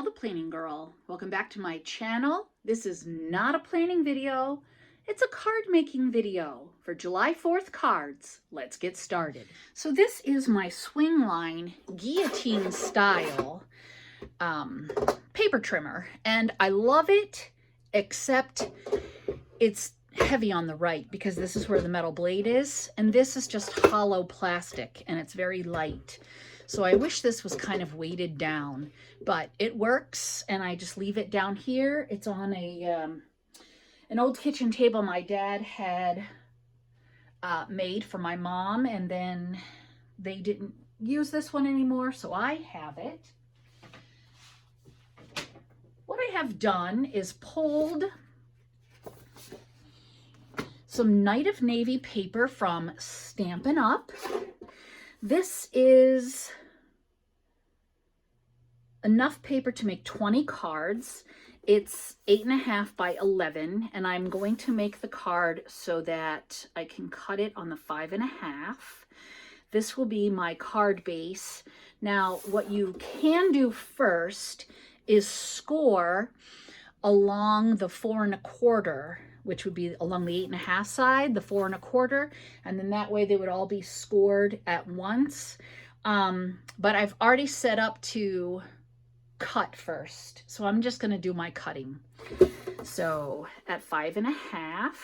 the Planning Girl. Welcome back to my channel. This is not a planning video. It's a card making video for July 4th cards. Let's get started. So this is my Swingline guillotine style paper trimmer, and I love it, except it's heavy on the right because this is where the metal blade is, and this is just hollow plastic and it's very light. So I wish this was kind of weighted down, but it works, and I just leave it down here. It's on an old kitchen table my dad had made for my mom, and then they didn't use this one anymore, so I have it. What I have done is pulled some Night of Navy paper from Stampin' Up. This is enough paper to make 20 cards. It's 8.5 by 11, and I'm going to make the card so that I can cut it on the 5.5. This will be my card base. Now, what you can do first is score along the 4 1/4, which would be along the 8.5 side, the 4 1/4, and then that way they would all be scored at once. But I've already set up to cut first, so I'm just going to do my cutting. So at 5.5,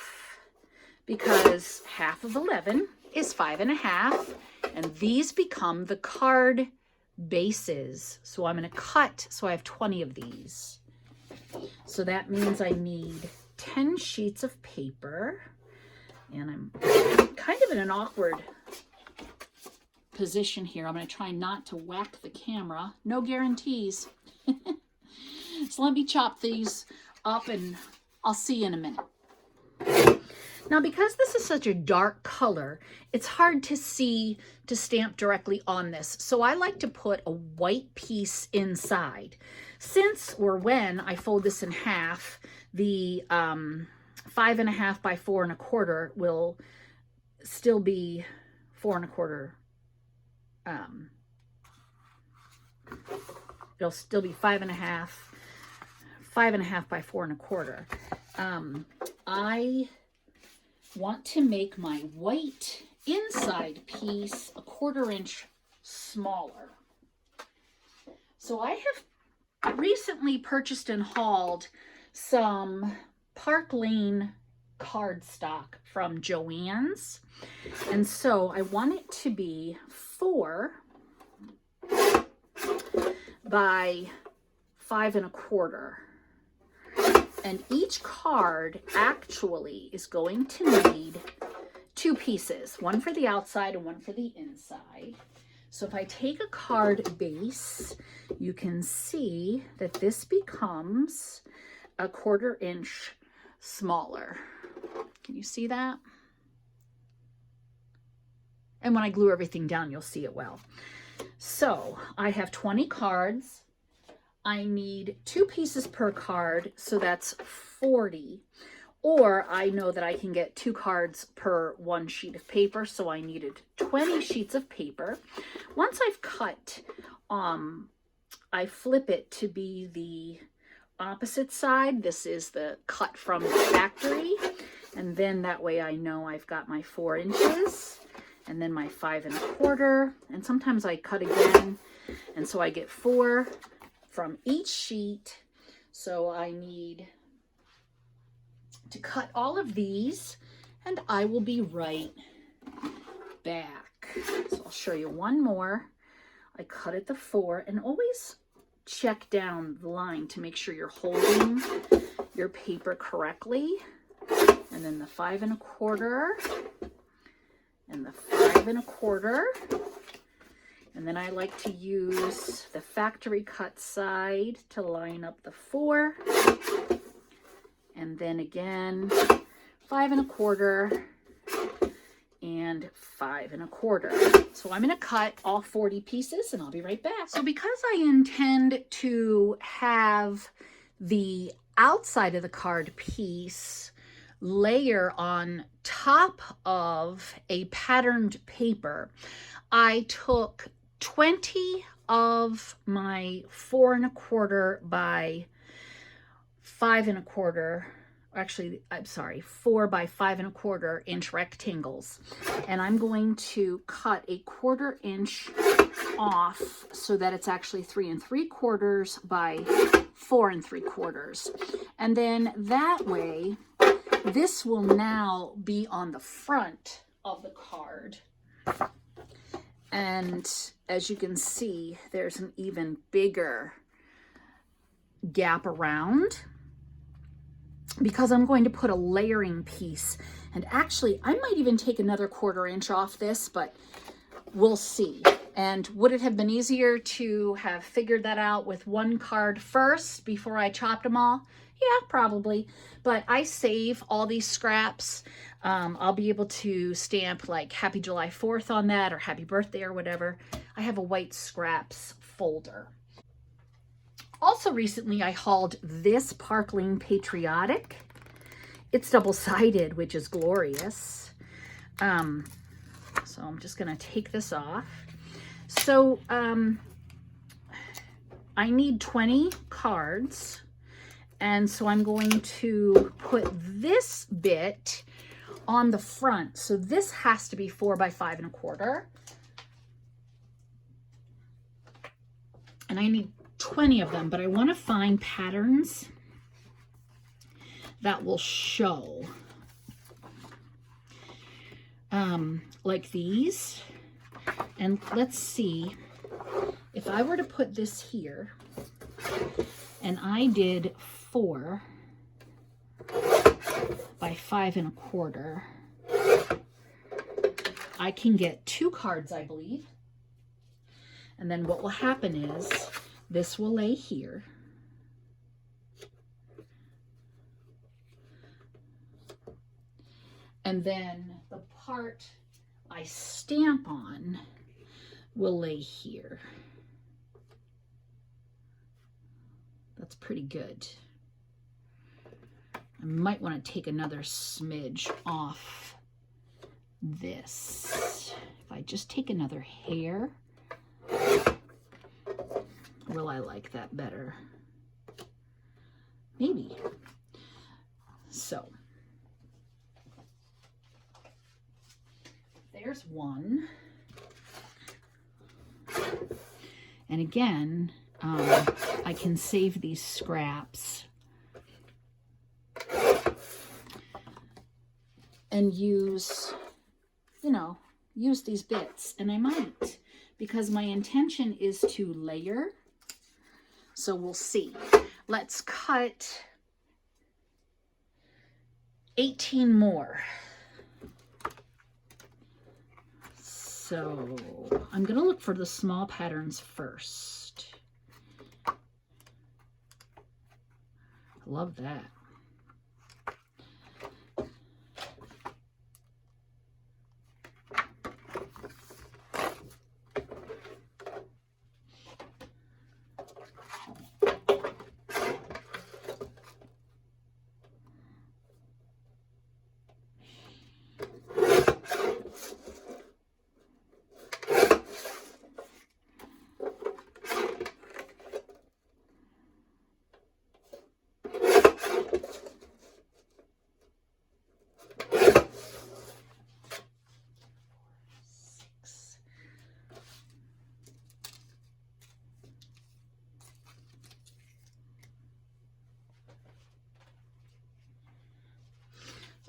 because half of 11 is 5.5, and these become the card bases. So I'm going to cut, so I have 20 of these. So that means I need 10 sheets of paper, and I'm kind of in an awkward position here. I'm going to try not to whack the camera. No guarantees. So let me chop these up, and I'll see you in a minute. Now, because this is such a dark color, it's hard to see to stamp directly on this. So I like to put a white piece inside. Since or when I fold this in half, the 5.5 by 4 1/4 will still be 4 1/4. It'll still be 5.5 by 4 1/4. I want to make my white inside piece a 1/4 inch smaller. So I have recently purchased and hauled some Park Lane cardstock from Joann's, and so I want it to be 4 by 5 1/4, and each card actually is going to need 2 pieces, one for the outside and one for the inside. So if I take a card base, you can see that this becomes a 1/4 inch smaller. Can you see that? And when I glue everything down, you'll see it well. So I have 20 cards. I need 2 pieces per card, so that's 40. Or I know that I can get 2 cards per 1 sheet of paper, so I needed 20 sheets of paper. Once I've cut, I flip it to be the opposite side. This is the cut from the factory, and then that way I know I've got my 4 inches, and then my 5 1/4, and sometimes I cut again, and so I get 4 from each sheet. So I need to cut all of these, and I will be right back. So I'll show you one more. I cut at the 4, and always check down the line to make sure you're holding your paper correctly. And then the 5 1/4 and the 5 1/4. And then I like to use the factory cut side to line up the 4. And then again, 5 1/4 and 5 1/4. So I'm going to cut all 40 pieces, and I'll be right back. So because I intend to have the outside of the card piece layer on top of a patterned paper, I took 20 of my 4 1/4 by 5 1/4, actually, I'm sorry, 4 by 5 1/4 inch rectangles. And I'm going to cut a 1/4 inch off so that it's actually 3 3/4 by 4 3/4. And then that way, this will now be on the front of the card. And as you can see, there's an even bigger gap around because I'm going to put a layering piece. And actually, I might even take another 1/4 inch off this, but we'll see. And would it have been easier to have figured that out with one card first before I chopped them all? Yeah, probably. But I save all these scraps. I'll be able to stamp like Happy July 4th on that or Happy Birthday or whatever. I have a white scraps folder. Also recently I hauled this Parkling Patriotic. It's double-sided, which is glorious. So I'm just gonna take this off. So I need 20 cards. And so I'm going to put this bit on the front. So this has to be 4 by 5 1/4. And I need 20 of them, but I want to find patterns that will show. Like these. And let's see, if I were to put this here, and I did 4 by 5 1/4, I can get 2 cards, I believe. And then what will happen is this will lay here. And then the part I stamp on will lay here. That's pretty good. I might want to take another smidge off this. If I just take another hair, will I like that better? Maybe. So, there's one. And again, I can save these scraps and use, use these bits. And I might, because my intention is to layer. So we'll see. Let's cut 18 more. So I'm going to look for the small patterns first. Love that.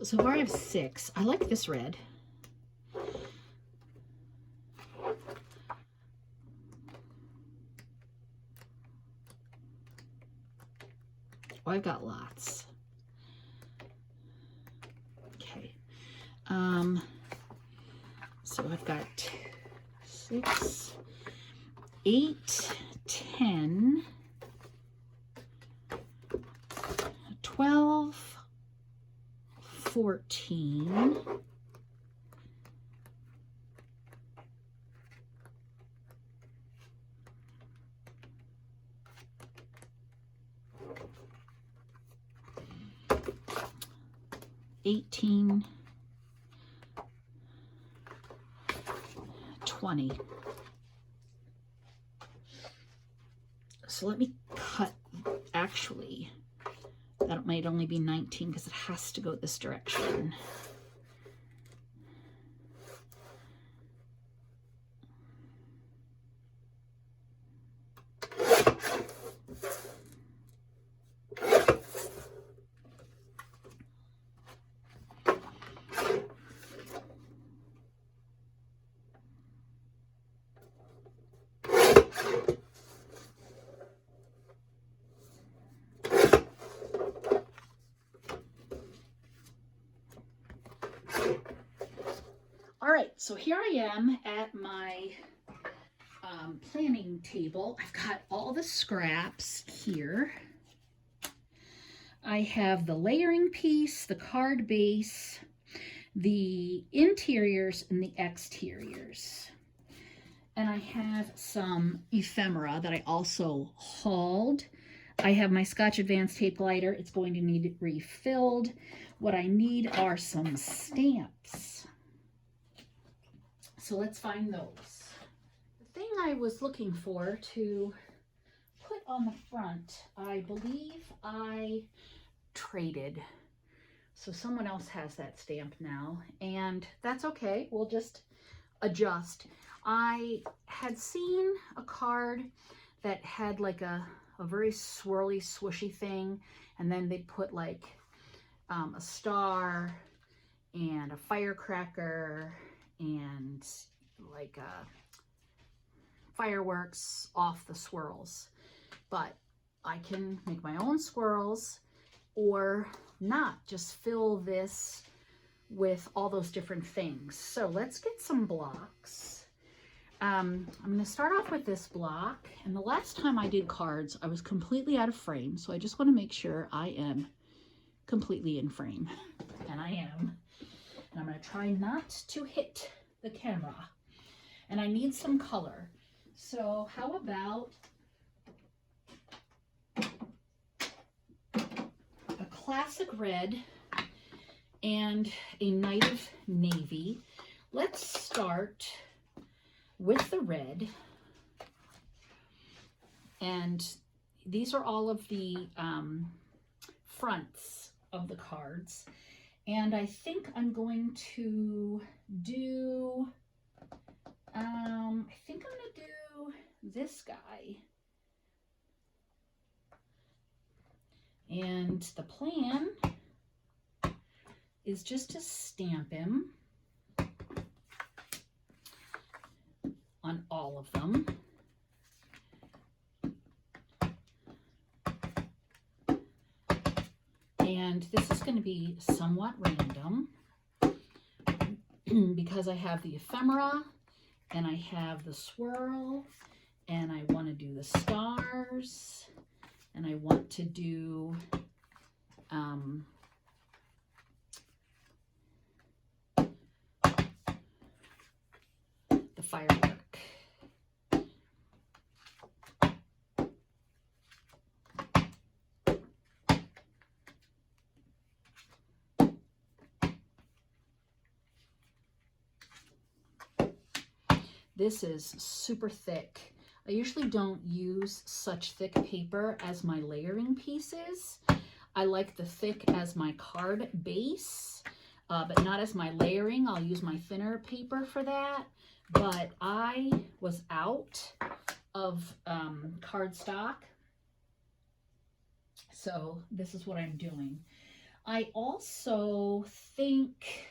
So far I have 6. I like this red. Oh, I've got lots. Okay. So I've got 6, 8, 10, 12, 14, 18, 20. So let me cut, actually, that might only be 19 because it has to go this direction. All right, so here I am at my planning table. I've got all the scraps here. I have the layering piece, the card base, the interiors, and the exteriors. And I have some ephemera that I also hauled. I have my Scotch Advanced tape lighter. It's going to need refilled. What I need are some stamps. So let's find those. The thing I was looking for to put on the front, I believe I traded. So someone else has that stamp now, and that's okay. We'll just adjust. I had seen a card that had like a very swirly, swooshy thing, and then they put like a star and a firecracker and like fireworks off the swirls. But I can make my own swirls or not, just fill this with all those different things. So let's get some blocks. I'm going to start off with this block, and the last time I did cards I was completely out of frame, so I just want to make sure I am completely in frame, and I am. And I'm going to try not to hit the camera, and I need some color. So how about a classic red and a night of navy. Let's start with the red, and these are all of the fronts of the cards, and I think I'm going to do this guy, and the plan is just to stamp him on all of them. And this is going to be somewhat random because I have the ephemera and I have the swirl, and I want to do the stars, and I want to do the firework. This is super thick. I usually don't use such thick paper as my layering pieces. I like the thick as my card base, but not as my layering. I'll use my thinner paper for that. But I was out of cardstock, so this is what I'm doing. I also think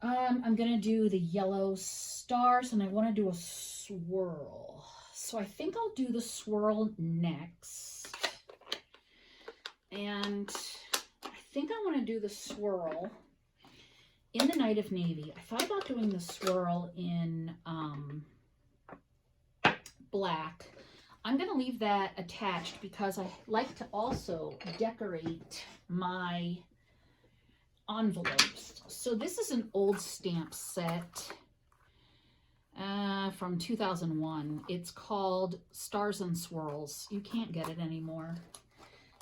I'm gonna do the yellow stars, and I want to do a swirl. So I think I'll do the swirl next. And I think I want to do the swirl in the night of navy. I thought about doing the swirl in black. I'm going to leave that attached because I like to also decorate my envelopes. So this is an old stamp set from 2001. It's called Stars and Swirls. You can't get it anymore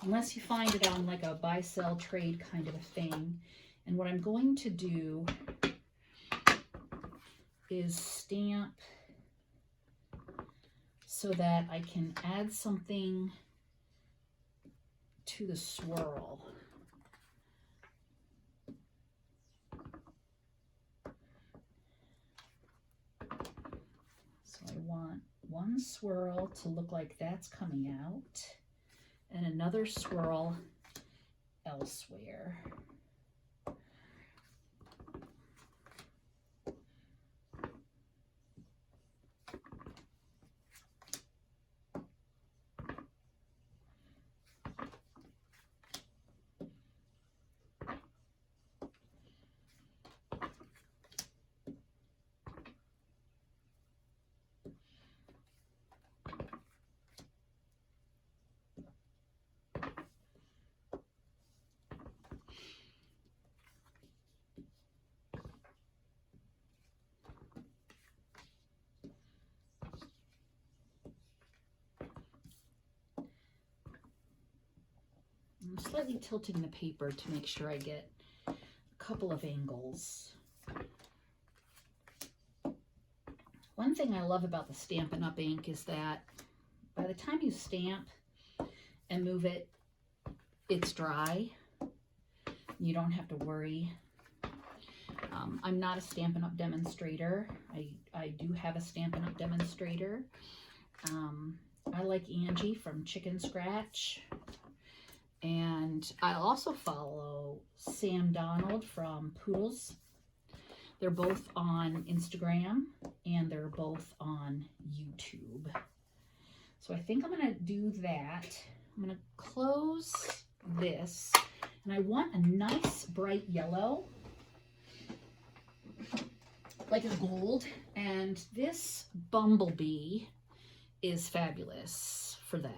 unless you find it on like a buy, sell, trade kind of a thing. And what I'm going to do is stamp so that I can add something to the swirl. So I want one swirl to look like that's coming out and another swirl elsewhere. I'm slightly tilting the paper to make sure I get a couple of angles. One thing I love about the Stampin' Up! Ink is that by the time you stamp and move it, it's dry. You don't have to worry. I'm not a Stampin' Up! Demonstrator. I do have a Stampin' Up! Demonstrator. I like Angie from Chicken Scratch. And I also follow Sam Donald from Poodles. They're both on Instagram and they're both on YouTube. So I think I'm going to do that. I'm going to close this and I want a nice bright yellow, like a gold. And this bumblebee is fabulous for that.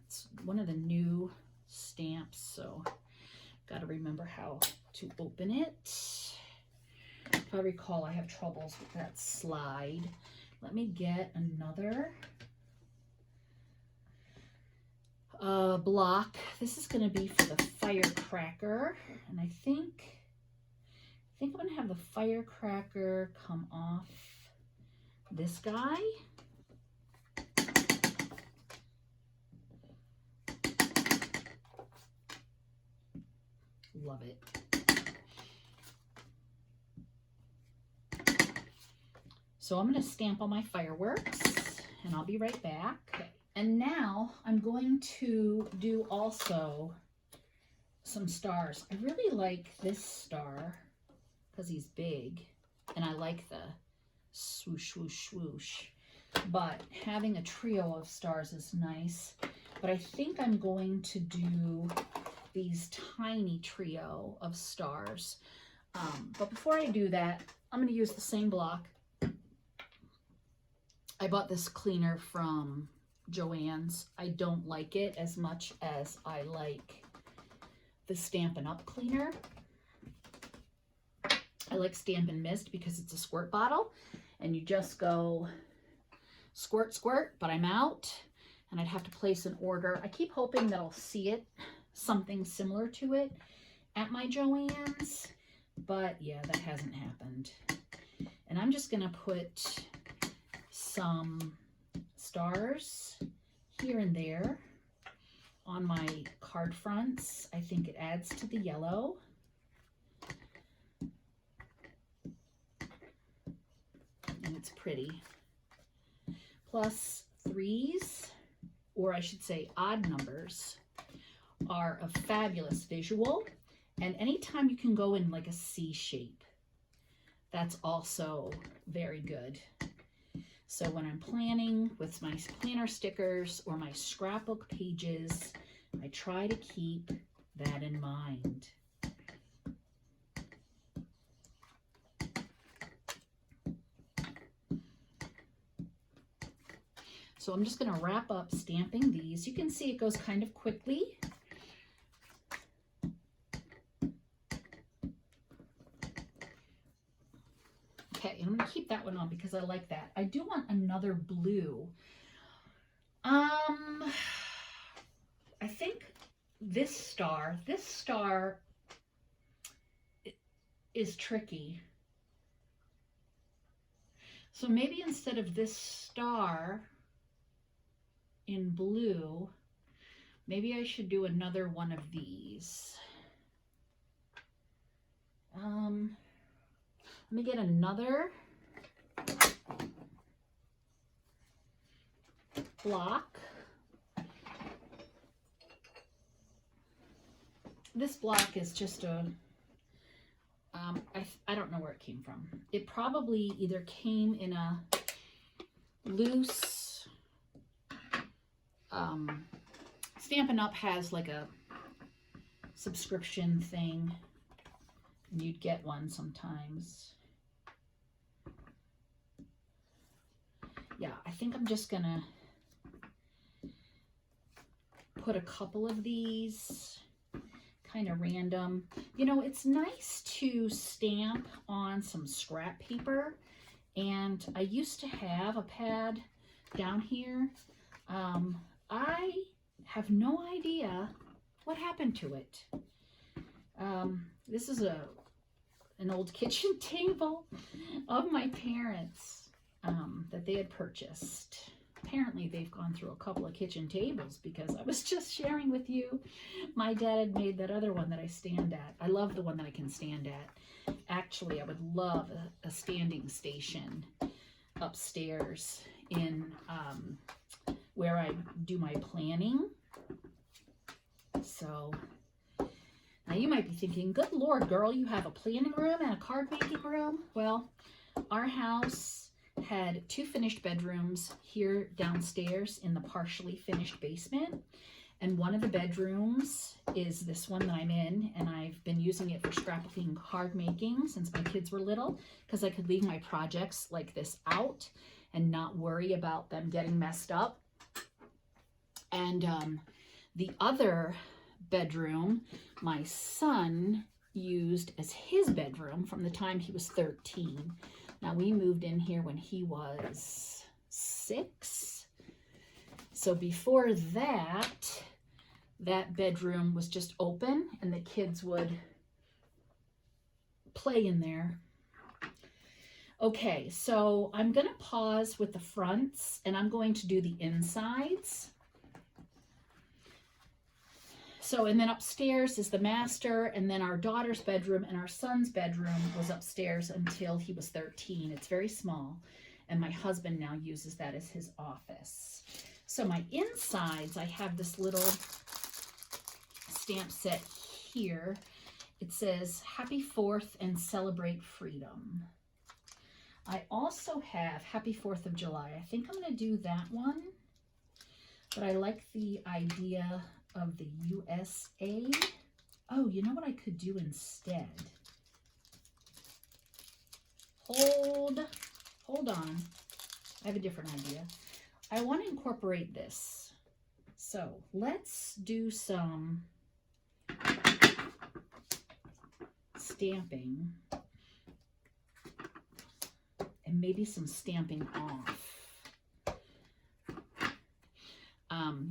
It's one of the new stamps, so got to remember how to open it. If I recall, I have troubles with that slide. Let me get another block. This is going to be for the firecracker, and I think I'm going to have the firecracker come off this guy. Love it. So I'm going to stamp all my fireworks and I'll be right back. Okay. And now I'm going to do also some stars. I really like this star because he's big and I like the swoosh, swoosh, swoosh. But having a trio of stars is nice. But I think I'm going to do these tiny trio of stars. But before I do that, I'm going to use the same block. I bought this cleaner from Joann's. I don't like it as much as I like the Stampin' Up! Cleaner. I like Stampin' Mist because it's a squirt bottle and you just go squirt, squirt, but I'm out and I'd have to place an order. I keep hoping that I'll see it, something similar to it at my Joann's, but yeah, that hasn't happened. And I'm just gonna put some stars here and there on my card fronts. I think it adds to the yellow. And it's pretty. Plus threes, or I should say odd numbers, are a fabulous visual. And anytime you can go in like a C shape, that's also very good. So when I'm planning with my planner stickers or my scrapbook pages, I try to keep that in mind. So I'm just going to wrap up stamping these. You can see it goes kind of quickly. Okay, and I'm going to keep that one on because I like that. I do want another blue. I think this star is tricky. So maybe instead of this star in blue, maybe I should do another one of these. Let me get another block. This block is just a, I don't know where it came from. It probably either came in a loose, Stampin' Up! Has like a subscription thing, and you'd get one sometimes. Yeah, I think I'm just gonna put a couple of these, kind of random. You know, it's nice to stamp on some scrap paper, and I used to have a pad down here. I have no idea what happened to it. This is an old kitchen table of my parents that they had purchased. Apparently they've gone through a couple of kitchen tables, because I was just sharing with you, my dad had made that other one that I stand at. I love the one that I can stand at. Actually, I would love a standing station upstairs in where I do my planning. So now you might be thinking, good Lord, girl, you have a planning room and a card making room? Well, our house had 2 finished bedrooms here downstairs in the partially finished basement. And one of the bedrooms is this one that I'm in, and I've been using it for scrapbooking card making since my kids were little, because I could leave my projects like this out and not worry about them getting messed up. And the other bedroom, my son used as his bedroom from the time he was 13. Now, we moved in here when he was 6. So before that, that bedroom was just open and the kids would play in there. Okay, so I'm going to pause with the fronts and I'm going to do the insides. So, and then upstairs is the master, and then our daughter's bedroom and our son's bedroom was upstairs until he was 13. It's very small, and my husband now uses that as his office. So my insides, I have this little stamp set here. It says, Happy 4th and Celebrate Freedom. I also have Happy 4th of July. I think I'm going to do that one, but I like the idea of the USA. Oh, you know what I could do instead? Hold on. I have a different idea. I want to incorporate this. So let's do some stamping and maybe some stamping off.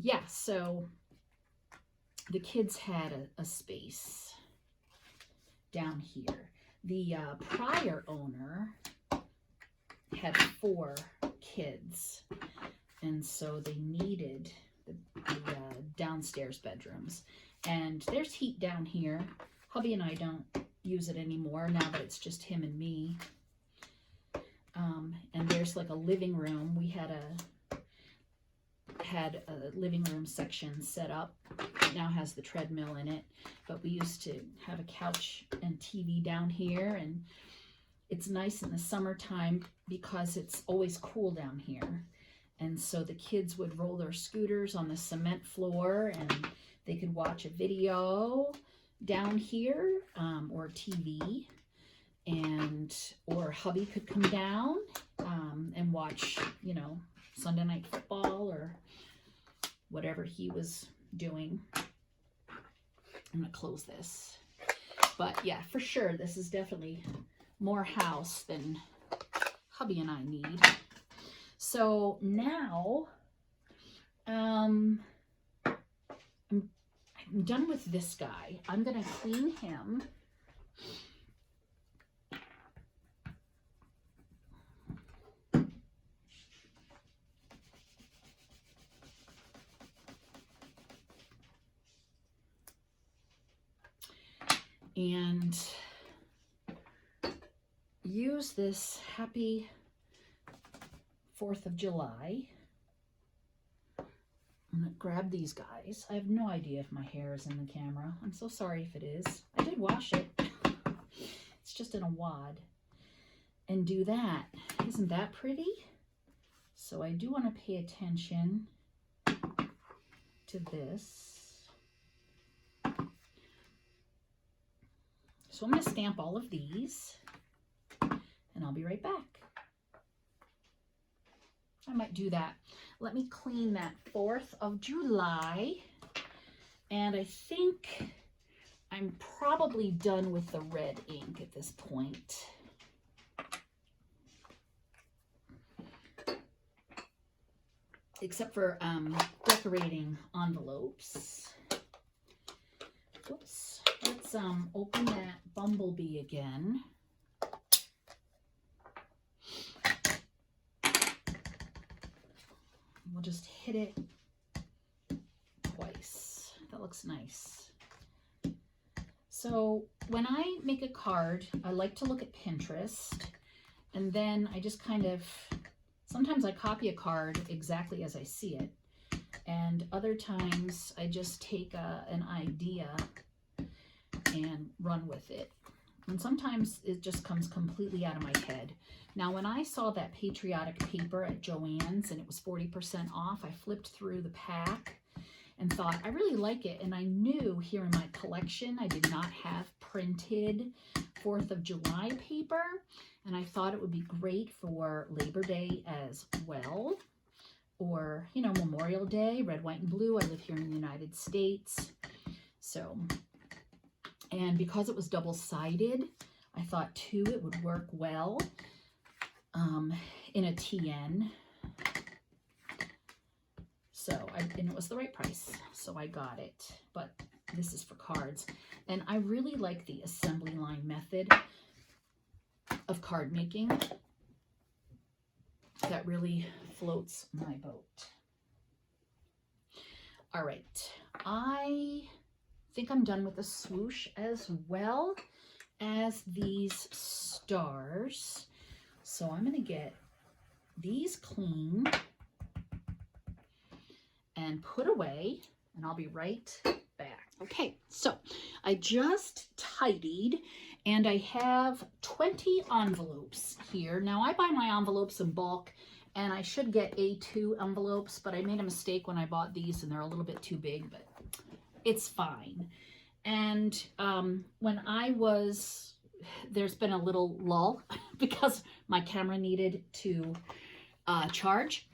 Yeah, so the kids had a space down here. The prior owner had 4 kids, and so they needed the downstairs bedrooms. And there's heat down here. Hubby and I don't use it anymore now that it's just him and me. And there's like a living room. We had a living room section set up. It now has the treadmill in it, but we used to have a couch and TV down here, and it's nice in the summertime because it's always cool down here. And so the kids would roll their scooters on the cement floor and they could watch a video down here, or TV, or hubby could come down and watch, you know, Sunday Night Football or whatever he was doing. I'm gonna close this. But yeah, for sure, this is definitely more house than hubby and I need. So now I'm done with this guy. I'm gonna clean him. and use this happy 4th of July. I'm gonna grab these guys. I have no idea if my hair is in the camera. I'm so sorry if it is. I did wash it. It's just in a wad. And do that. Isn't that pretty? So I do want to pay attention to this. So I'm going to stamp all of these, and I'll be right back. I might do that. Let me clean that 4th of July. And I think I'm probably done with the red ink at this point. Except for decorating envelopes. Oops. Let's open that bumblebee again. We'll just hit it twice. That looks nice. So when I make a card, I like to look at Pinterest, and then I just kind of, sometimes I copy a card exactly as I see it, and other times I just take an idea and run with it. And sometimes it just comes completely out of my head. Now, when I saw that patriotic paper at Joann's and it was 40% off, I flipped through the pack and thought, I really like it. And I knew here in my collection, I did not have printed 4th of July paper. And I thought it would be great for Labor Day as well. Or, you know, Memorial Day, red, white, and blue. I live here in the United States. So, and because it was double-sided, I thought too it would work well in a TN. So, and it was the right price, so I got it. But this is for cards. And I really like the assembly line method of card making. That really floats my boat. All right, I think I'm done with the swoosh as well as these stars. So I'm going to get these clean and put away, and I'll be right back. Okay, so I just tidied, and I have 20 envelopes here. Now I buy my envelopes in bulk, and I should get A2 envelopes, but I made a mistake when I bought these, and they're a little bit too big, but it's fine. And when I was, there's been a little lull because my camera needed to charge.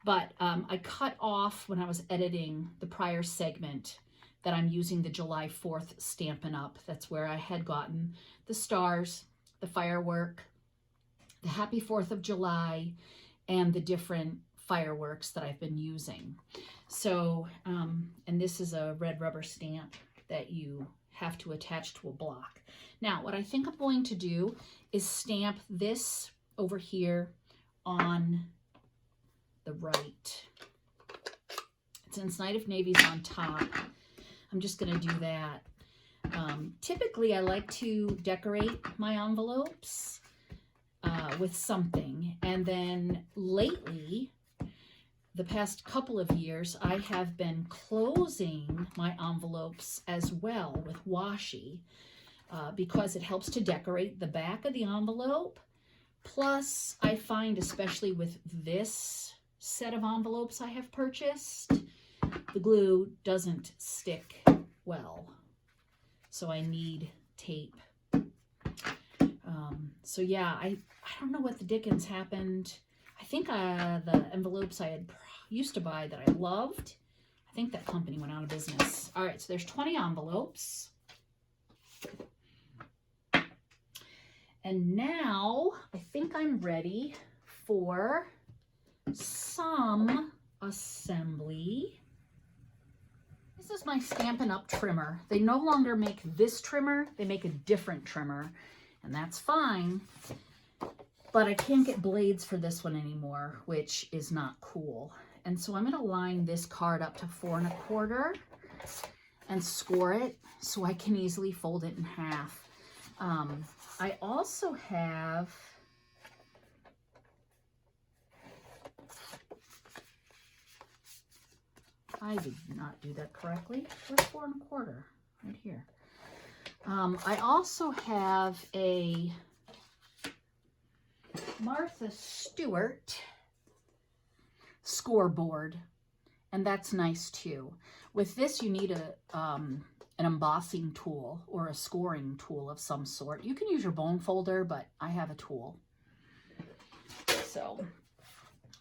But I cut off when I was editing the prior segment that I'm using the July 4th Stampin' Up. That's where I had gotten the stars, the firework, the Happy 4th of July, and the different fireworks that I've been using. So, and this is a red rubber stamp that you have to attach to a block. Now, what I think I'm going to do is stamp this over here on the right. Since Night of Navy's on top, I'm just going to do that. Typically, I like to decorate my envelopes with something. And then lately, the past couple of years, I have been closing my envelopes as well with washi because it helps to decorate the back of the envelope. Plus, I find, especially with this set of envelopes I have purchased, the glue doesn't stick well. So I need tape. So yeah, I don't know what the dickens happened. I think the envelopes I had used to buy that I loved, I think that company went out of business. All right, so there's 20 envelopes. And now I think I'm ready for some assembly. This is my Stampin' Up! Trimmer. They no longer make this trimmer, they make a different trimmer, and that's fine. But I can't get blades for this one anymore, which is not cool. And so I'm going to line this card up to 4 1/4. and score it so I can easily fold it in half. I also have I did not do that correctly. Where's 4 1/4? Right here. I also have a Martha Stewart scoreboard, and that's nice too. With this, you need an embossing tool or a scoring tool of some sort. You can use your bone folder, but I have a tool. So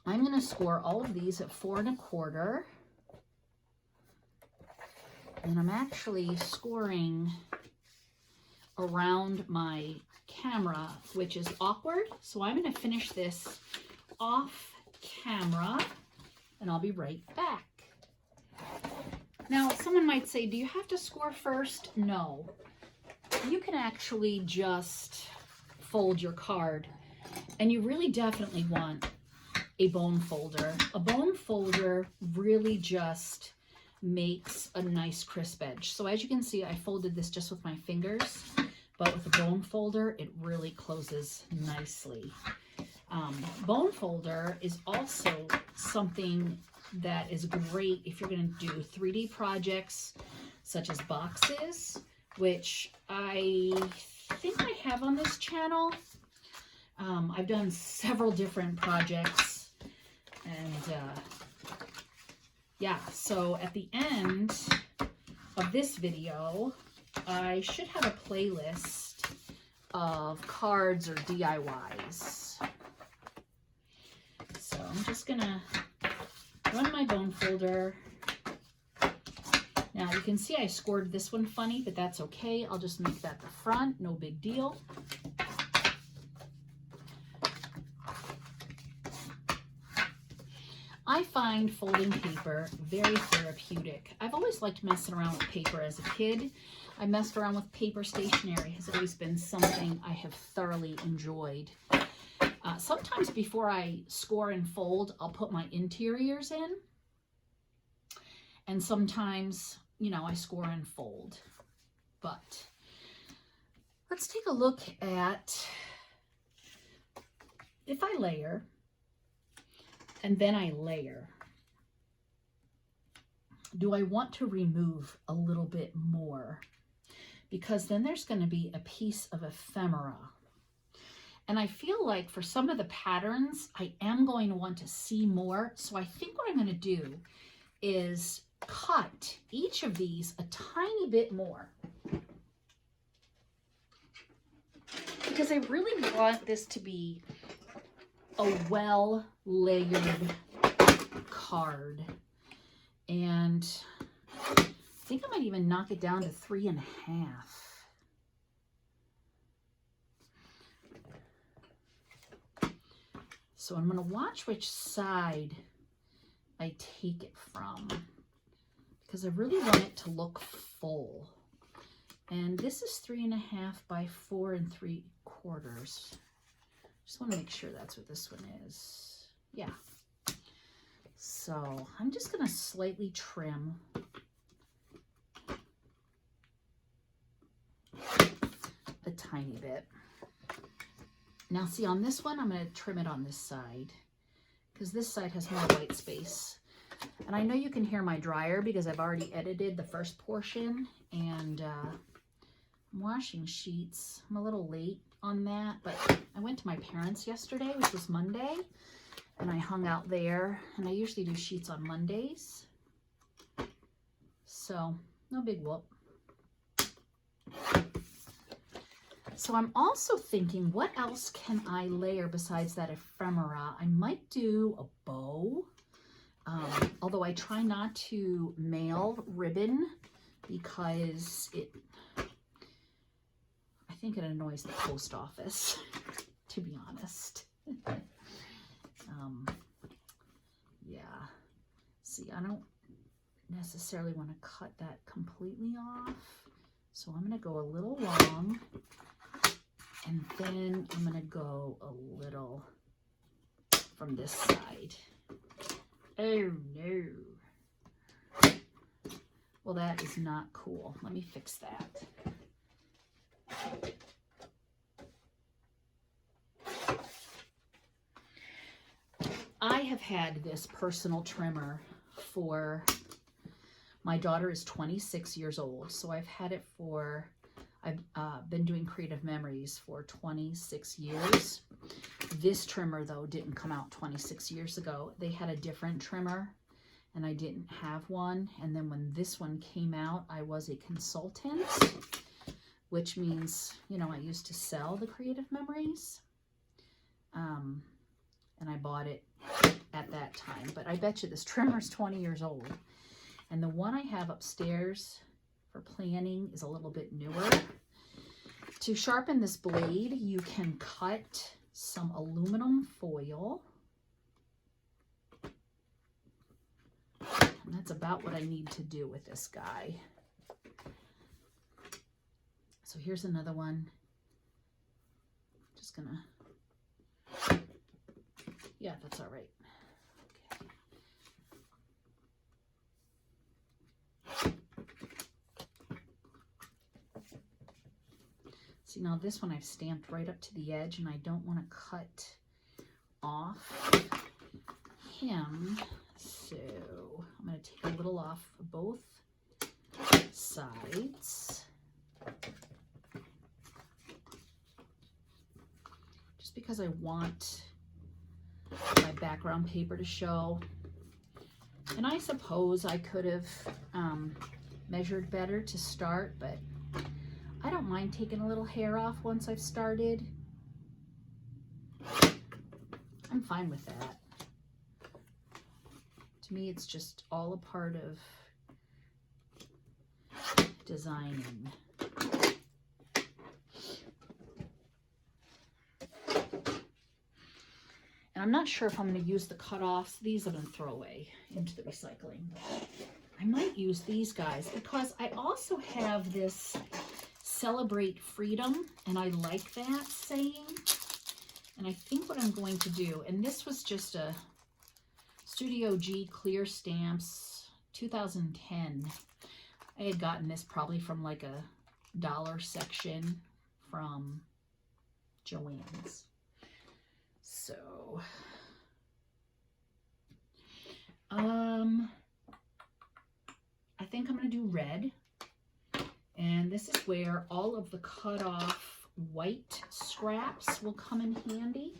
I'm going to score all of these at 4 1/4. And I'm actually scoring around my camera, which is awkward. So I'm going to finish this off camera, and I'll be right back. Now, someone might say, do you have to score first? No. You can actually just fold your card, and you really definitely want a bone folder. A bone folder really just makes a nice crisp edge. So as you can see, I folded this just with my fingers, but with a bone folder, it really closes nicely. Bone folder is also something that is great if you're going to do 3D projects such as boxes, which I think I have on this channel. I've done several different projects, and yeah, so at the end of this video, I should have a playlist of cards or DIYs. So I'm just gonna run my bone folder. Now you can see I scored this one funny, but that's okay. I'll just make that the front, no big deal. I find folding paper very therapeutic. I've always liked messing around with paper as a kid. I messed around with paper stationery. Has always been something I have thoroughly enjoyed. Sometimes before I score and fold, I'll put my interiors in. And sometimes, you know, I score and fold. But let's take a look at if I layer and then I layer. Do I want to remove a little bit more? Because then there's going to be a piece of ephemera. And I feel like for some of the patterns, I am going to want to see more. So I think what I'm going to do is cut each of these a tiny bit more, because I really want this to be a well-layered card. And I think I might even knock it down to 3 1/2. So I'm going to watch which side I take it from, because I really want it to look full. And this is 3 1/2 by 4 3/4. Just want to make sure that's what this one is. Yeah. So I'm just going to slightly trim a tiny bit. Now see, on this one, I'm going to trim it on this side, because this side has more white space. And I know you can hear my dryer because I've already edited the first portion, and I'm washing sheets. I'm a little late on that, but I went to my parents' yesterday, which was Monday, and I hung out there, and I usually do sheets on Mondays. So no big whoop. So I'm also thinking, what else can I layer besides that ephemera? I might do a bow, although I try not to mail ribbon because I think it annoys the post office, to be honest. Yeah. See, I don't necessarily want to cut that completely off, so I'm going to go a little long. And then I'm going to go a little from this side. Oh no. Well, that is not cool. Let me fix that. I have had this personal trimmer for, my daughter is 26 years old, so I've had it for, I've been doing Creative Memories for 26 years. This trimmer, though, didn't come out 26 years ago. They had a different trimmer, and I didn't have one. And then when this one came out, I was a consultant, which means, you know, I used to sell the Creative Memories. And I bought it at that time. But I bet you this trimmer's 20 years old. And the one I have upstairs for planning is a little bit newer. To sharpen this blade, you can cut some aluminum foil. And that's about what I need to do with this guy. So here's another one. Just gonna, yeah, that's all right. Okay. See, now this one I've stamped right up to the edge, and I don't want to cut off him. So I'm going to take a little off both sides. Just because I want my background paper to show. And I suppose I could have measured better to start, but I don't mind taking a little hair off once I've started. I'm fine with that. To me, it's just all a part of designing. And I'm not sure if I'm going to use the cutoffs. These I'm going to throw away into the recycling. I might use these guys because I also have this Celebrate Freedom, and I like that saying. And I think what I'm going to do, and this was just a Studio G Clear Stamps 2010. I had gotten this probably from like a dollar section from Joann's. So, I think I'm going to do red. And this is where all of the cut off white scraps will come in handy.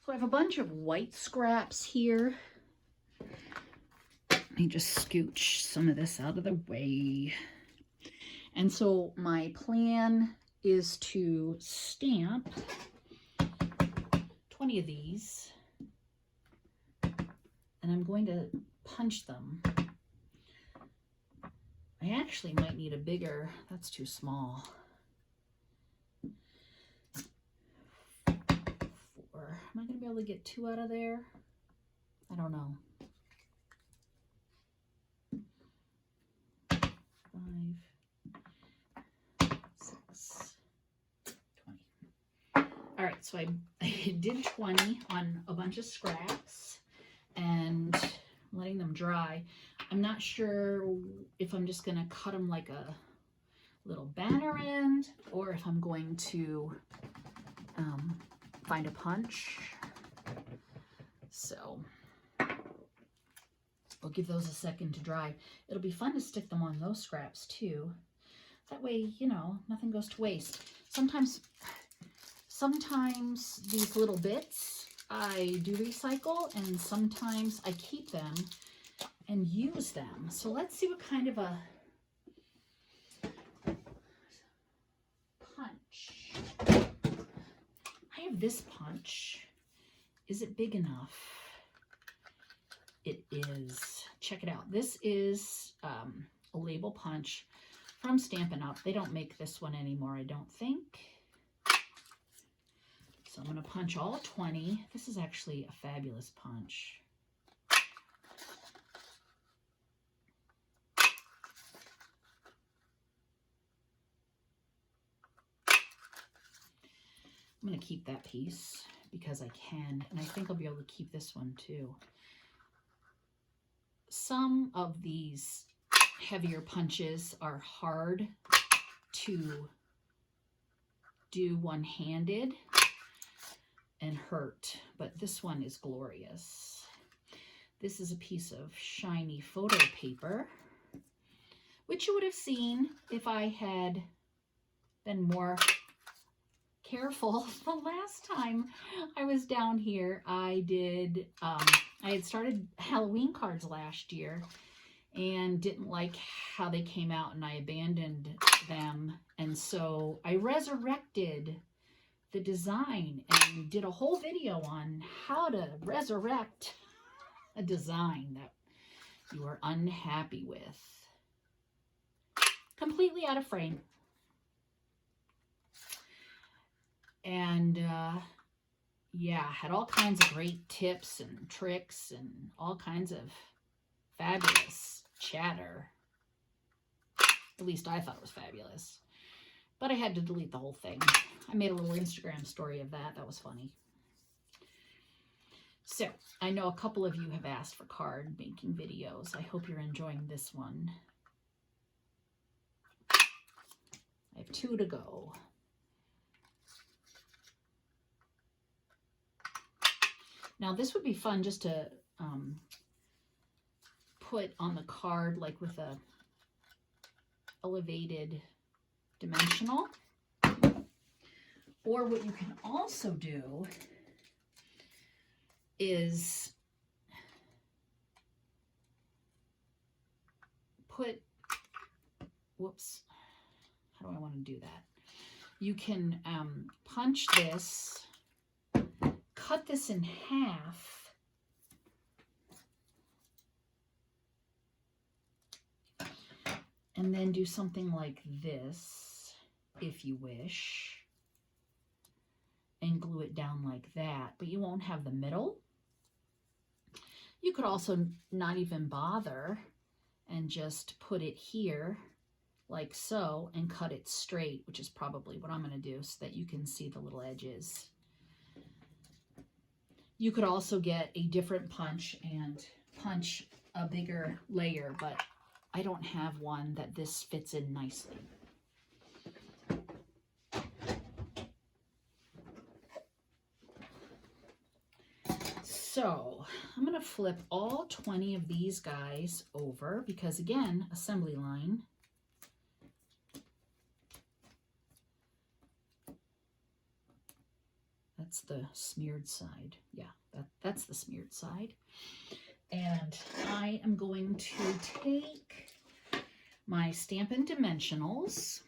So I have a bunch of white scraps here. Let me just scooch some of this out of the way. And so my plan is to stamp 20 of these, and I'm going to punch them. I actually might need a bigger, that's too small. 4. Am I going to be able to get 2 out of there? I don't know. 5, 6, 20. All right, so I did 20 on a bunch of scraps and I'm letting them dry. I'm not sure if I'm just going to cut them like a little banner end or if I'm going to find a punch. So we'll give those a second to dry. It'll be fun to stick them on those scraps too. That way, you know, nothing goes to waste. Sometimes these little bits I do recycle, and sometimes I keep them and use them. So let's see what kind of a punch. I have this punch. Is it big enough? It is. Check it out. This is a label punch from Stampin' Up. They don't make this one anymore, I don't think. So I'm going to punch all 20. This is actually a fabulous punch. I'm going to keep that piece because I can, and I think I'll be able to keep this one too. some of these heavier punches are hard to do one-handed and hurt, but this one is glorious. This is a piece of shiny photo paper, which you would have seen if I had been more careful. The last time I was down here, I had started Halloween cards last year and didn't like how they came out, and I abandoned them. And so I resurrected the design and did a whole video on how to resurrect a design that you are unhappy with. Completely out of frame. And yeah, had all kinds of great tips and tricks and all kinds of fabulous chatter. At least I thought it was fabulous. But I had to delete the whole thing. I made a little Instagram story of that. That was funny. So, I know a couple of you have asked for card making videos. I hope you're enjoying this one. I have 2 to go. Now, this would be fun just to put on the card, like with a elevated dimensional. Or what you can also do is put, whoops, how do I want to do that? You can punch this, cut this in half, and then do something like this, if you wish, and glue it down like that, but you won't have the middle. You could also not even bother and just put it here like so and cut it straight, which is probably what I'm going to do so that you can see the little edges. You could also get a different punch and punch a bigger layer, but I don't have one that this fits in nicely. So I'm going to flip all 20 of these guys over because, again, assembly line. That's the smeared side. Yeah, that's the smeared side. And I am going to take my Stampin' Dimensionals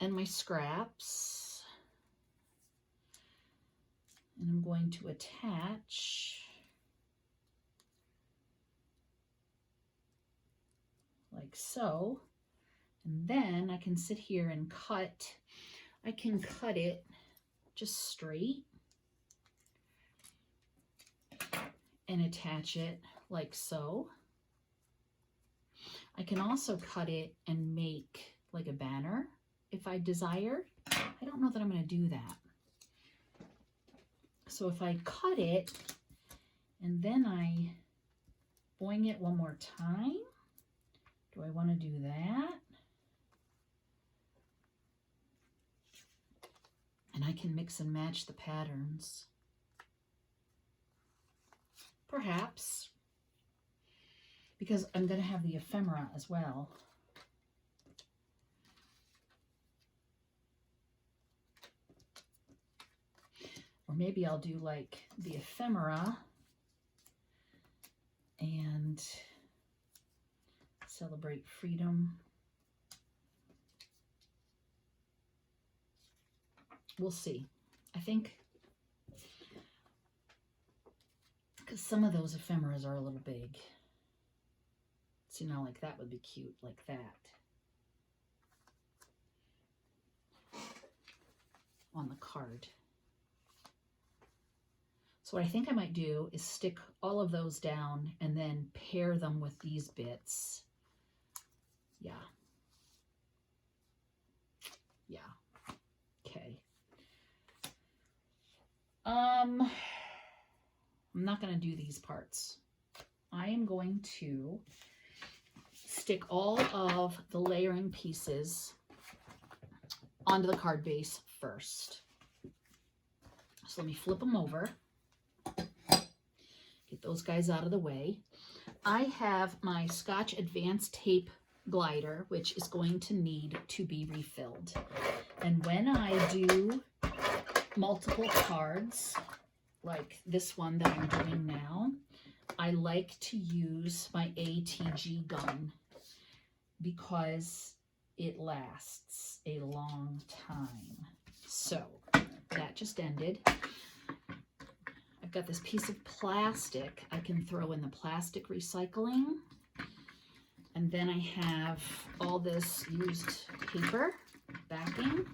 and my scraps, and I'm going to attach like so. And then I can sit here and cut. I can cut it just straight and attach it like so. I can also cut it and make like a banner if I desire. I don't know that I'm going to do that. So if I cut it and then I boing it one more time, do I want to do that? And I can mix and match the patterns. Perhaps, because I'm going to have the ephemera as well. Or maybe I'll do like the ephemera and celebrate freedom. We'll see. I think because some of those ephemeras are a little big. So, you know, like that would be cute, like that. On the card. So what I think I might do is stick all of those down and then pair them with these bits. Yeah. Yeah. Okay. I'm not going to do these parts. I am going to stick all of the layering pieces onto the card base first. So let me flip them over. Get those guys out of the way. I have my Scotch Advanced Tape glider, which is going to need to be refilled. And when I do multiple cards, like this one that I'm doing now, I like to use my ATG gun because it lasts a long time. So that just ended. I've got this piece of plastic I can throw in the plastic recycling. And then I have all this used paper backing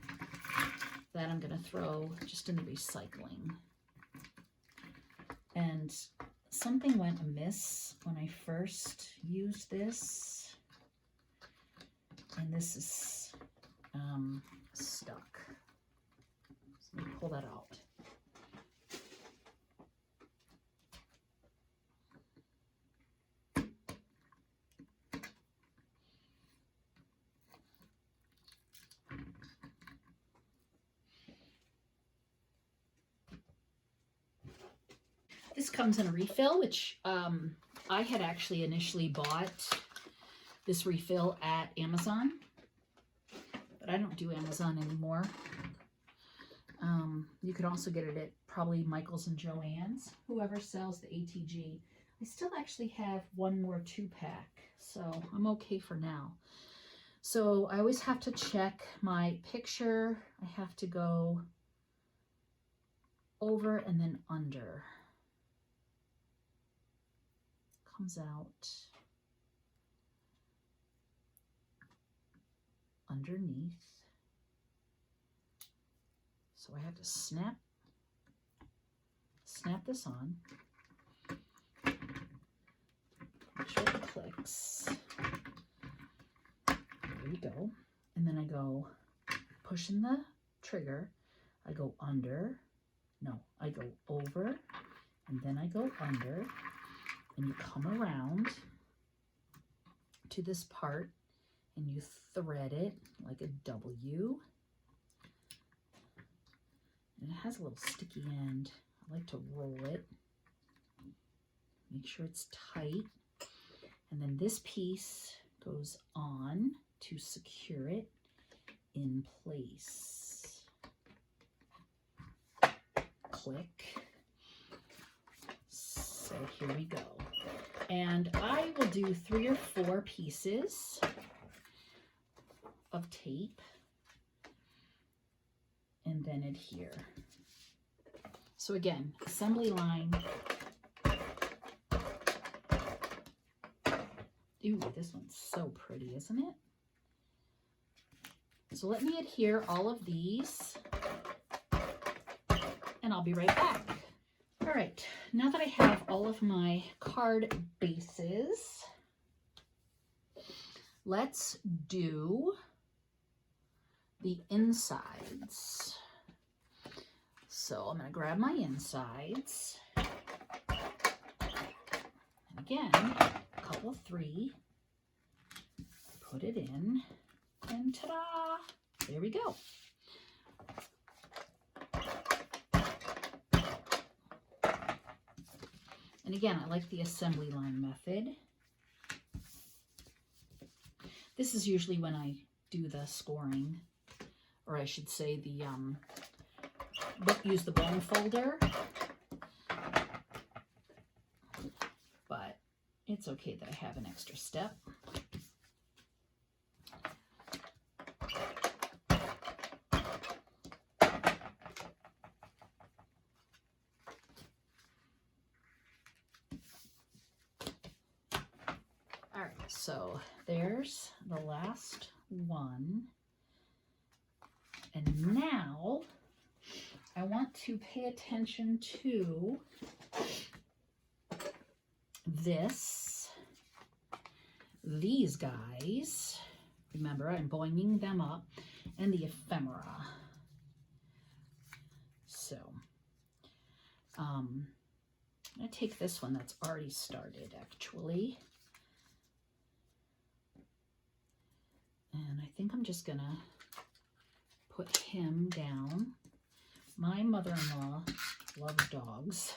that I'm going to throw just in the recycling. And something went amiss when I first used this. And this is stuck. So let me pull that out. This comes in a refill, which I had actually initially bought this refill at Amazon, but I don't do Amazon anymore. You could also get it at probably Michael's and Joann's, whoever sells the ATG. I still actually have one more 2-pack, so I'm okay for now. So I always have to check my picture. I have to go over and then under. Comes out underneath. So I have to snap this on. Make sure it clicks. There we go. And then I go pushing the trigger. I go under. No, I go over. And then I go under. And you come around to this part and you thread it like a W. And it has a little sticky end. I like to roll it. Make sure it's tight. And then this piece goes on to secure it in place. Click. So here we go. And I will do 3 or 4 pieces of tape and then adhere. So again, assembly line. Ooh, this one's so pretty, isn't it? So let me adhere all of these and I'll be right back. All right, now that I have all of my card bases, let's do the insides. So I'm going to grab my insides. And again, a couple of 3. Put it in. And ta-da! There we go. And again, I like the assembly line method. This is usually when I do the scoring, or I should say the use the bone folder, but it's okay that I have an extra step. All right, so there's the last one. And now I want to pay attention to these guys. Remember, I'm boinging them up, and the ephemera. So, I'm going to take this one that's already started, actually. And I think I'm just going to put him down. My mother-in-law loves dogs,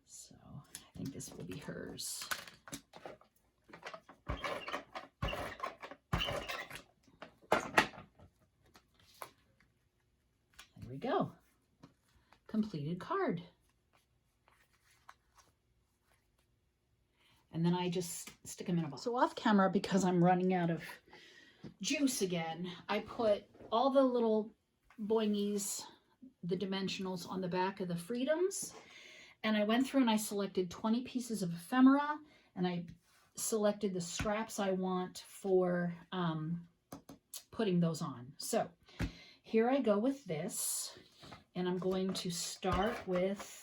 so I think this will be hers. There we go. Completed card. And then I just stick them in a box. So off camera, because I'm running out of juice again, I put all the little boingies, the dimensionals on the back of the Freedoms, and I went through and I selected 20 pieces of ephemera, and I selected the scraps I want for putting those on. So here I go with this, and I'm going to start with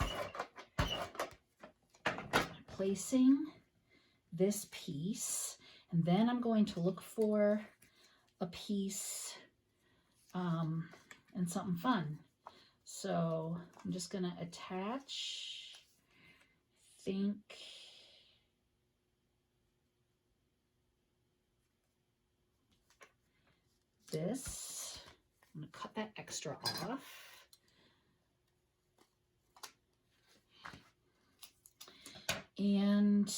placing this piece, and then I'm going to look for a piece and something fun. So I'm just going to attach, I think, this. I'm going to cut that extra off. And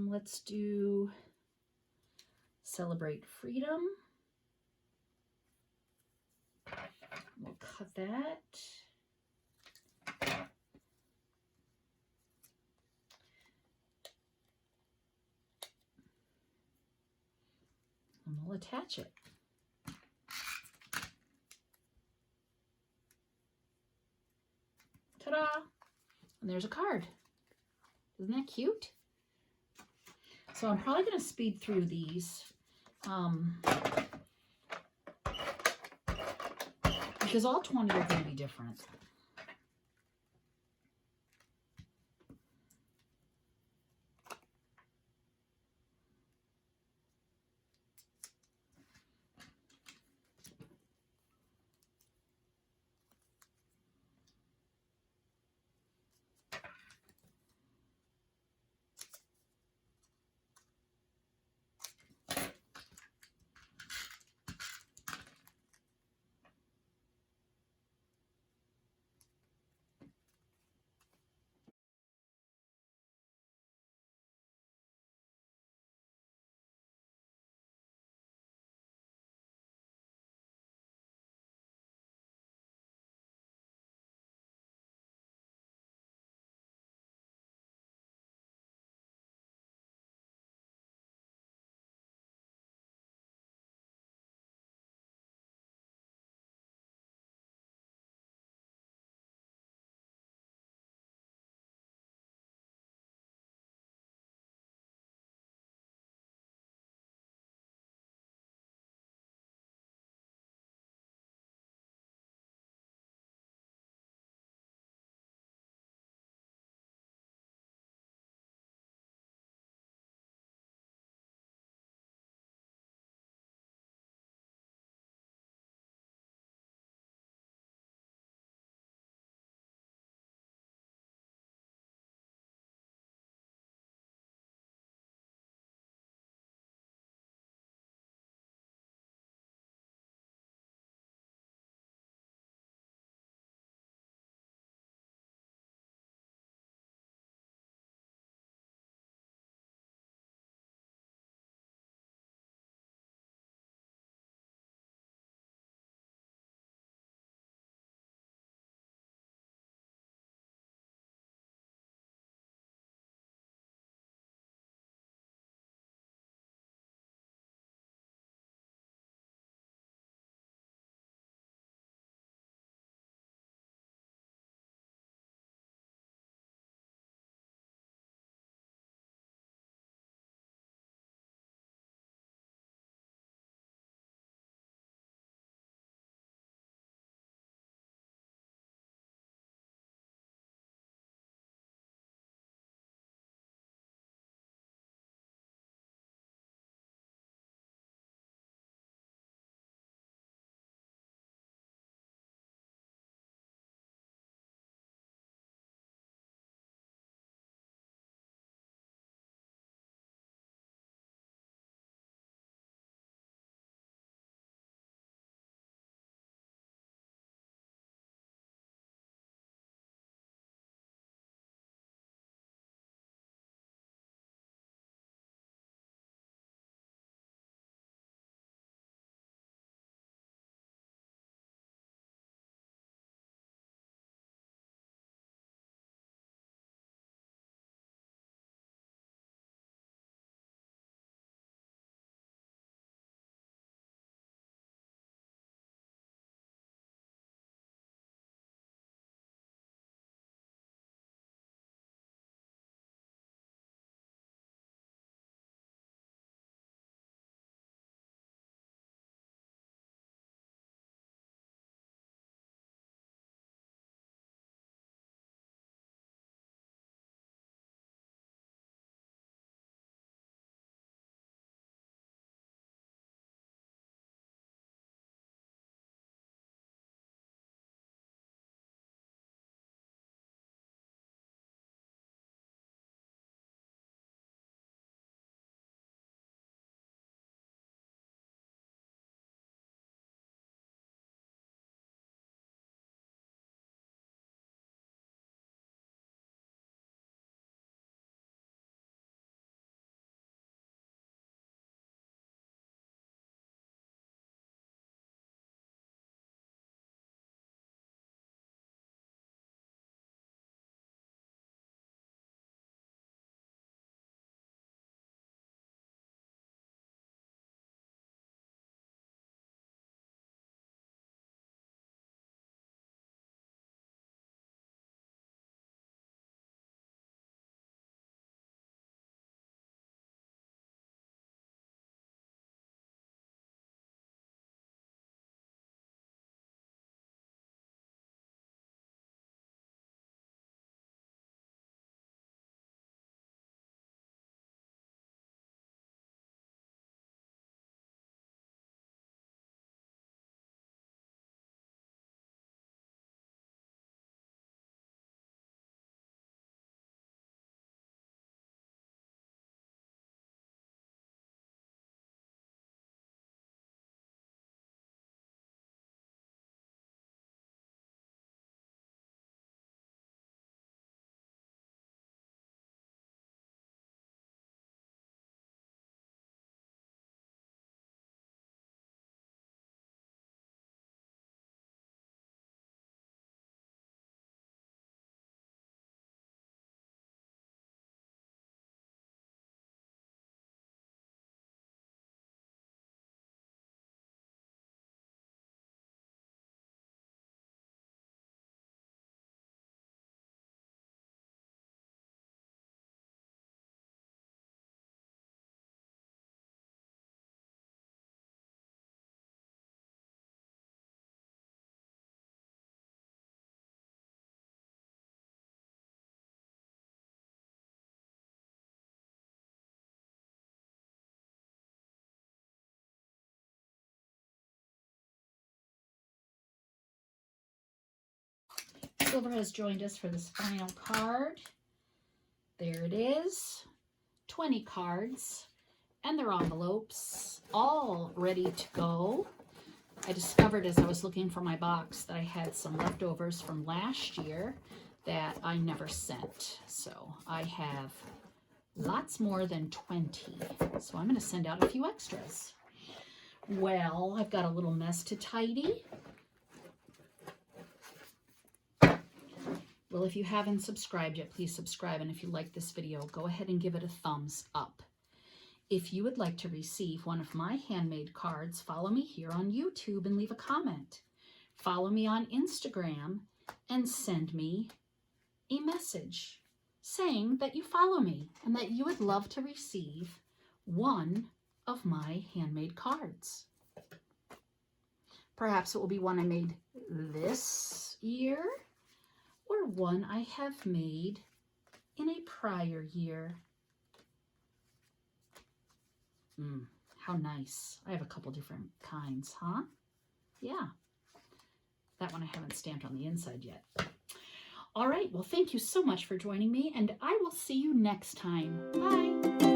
let's do Celebrate Freedom. We'll cut that. And we'll attach it. Ta-da! And there's a card. Isn't that cute? So I'm probably going to speed through these because all 20 are going to be different. Silver has joined us for this final card. There it is. 20 cards and their envelopes all ready to go. I discovered as I was looking for my box that I had some leftovers from last year that I never sent. So I have lots more than 20. So I'm going to send out a few extras. Well, I've got a little mess to tidy. Well, if you haven't subscribed yet, please subscribe. And if you like this video, go ahead and give it a thumbs up. If you would like to receive one of my handmade cards, follow me here on YouTube and leave a comment. Follow me on Instagram and send me a message saying that you follow me and that you would love to receive one of my handmade cards. Perhaps it will be one I made this year or one I have made in a prior year. How nice. I have a couple different kinds, huh? Yeah. That one I haven't stamped on the inside yet. All right. Well, thank you so much for joining me, and I will see you next time. Bye.